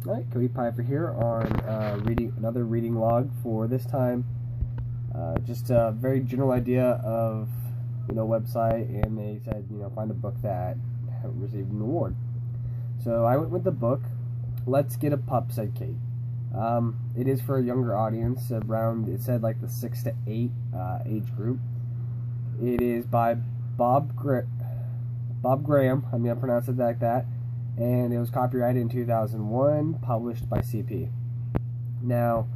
Alright, Cody Piper here on another reading log for this time. Just a very general idea of, website, and they said, find a book that received an award. So I went with the book, Let's Get a Pup, said Kate. It is for a younger audience, around, it said like the 6 to 8 age group. It is by Bob Graham, I'm going to pronounce it like that. And it was copyrighted in 2001, published by CP. Now,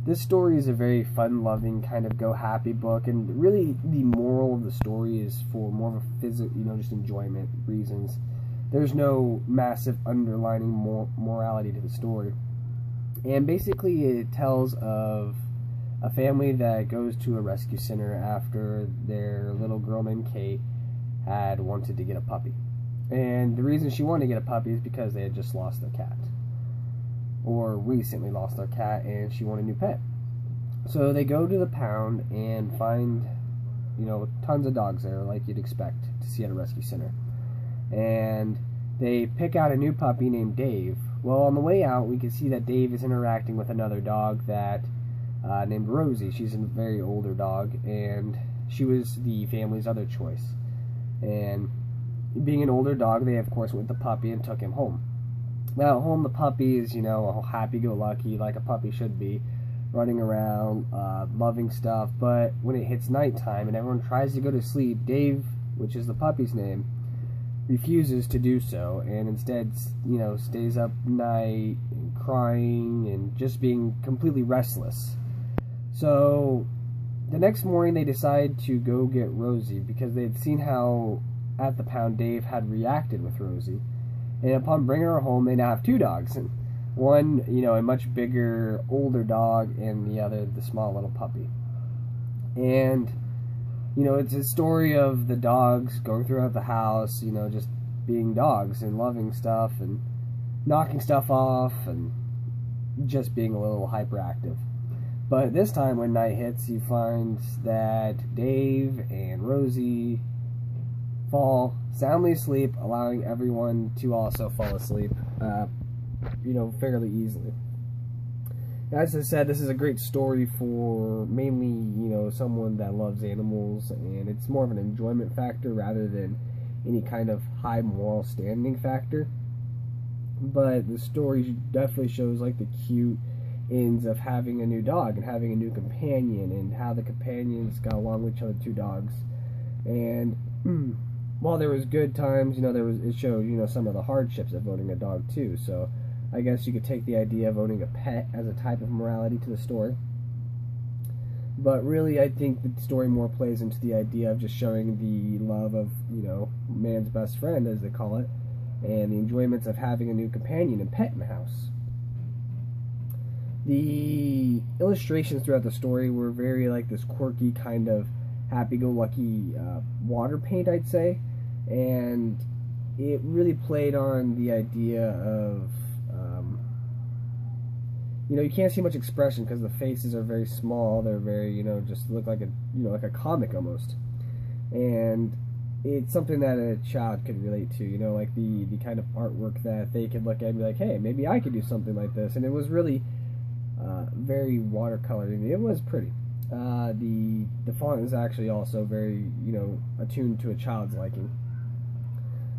this story is a very fun-loving, kind of go-happy book, and really the moral of the story is for more of a physical, just enjoyment reasons. There's no massive underlining morality to the story. And basically it tells of a family that goes to a rescue center after their little girl named Kate had wanted to get a puppy. And the reason she wanted to get a puppy is because they had just lost their cat. Or recently lost their cat, and she wanted a new pet. So they go to the pound and find, tons of dogs there, like you'd expect to see at a rescue center. And they pick out a new puppy named Dave. Well, on the way out, we can see that Dave is interacting with another dog that named Rosie. She's a very older dog, and she was the family's other choice. And being an older dog, they of course went with the puppy and took him home. Now at home, the puppy is, all happy-go-lucky, like a puppy should be, running around, loving stuff. But when it hits nighttime and everyone tries to go to sleep, Dave, which is the puppy's name, refuses to do so, and instead, stays up night and crying and just being completely restless. So the next morning, they decide to go get Rosie because they'd seen how at the pound Dave had reacted with Rosie, and upon bringing her home, they now have two dogs, and one, a much bigger, older dog, and the other, the small little puppy. And it's a story of the dogs going throughout the house, just being dogs and loving stuff and knocking stuff off and just being a little hyperactive. But this time when night hits, you find that Dave and Rosie fall soundly asleep, allowing everyone to also fall asleep, fairly easily. As I said, this is a great story for mainly, someone that loves animals, and it's more of an enjoyment factor rather than any kind of high moral standing factor. But the story definitely shows like the cute ends of having a new dog and having a new companion, and how the companions got along with each other, two dogs. And while there was good times, it showed, some of the hardships of owning a dog too. So I guess you could take the idea of owning a pet as a type of morality to the story. But really, I think the story more plays into the idea of just showing the love of, man's best friend, as they call it, and the enjoyments of having a new companion and pet in the house. The illustrations throughout the story were very like this quirky kind of happy-go-lucky water paint, I'd say. And it really played on the idea of, you can't see much expression because the faces are very small. They're very, just look like like a comic almost. And it's something that a child could relate to, like the kind of artwork that they could look at and be like, hey, maybe I could do something like this. And it was really very watercolored. It was pretty. The font is actually also very, attuned to a child's liking.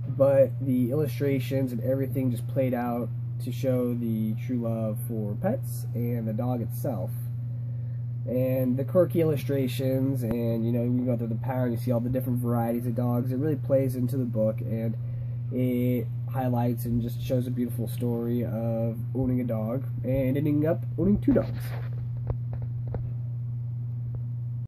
But the illustrations and everything just played out to show the true love for pets and the dog itself. And the quirky illustrations, and you go through the pound, you see all the different varieties of dogs. It really plays into the book, and it highlights and just shows a beautiful story of owning a dog and ending up owning two dogs.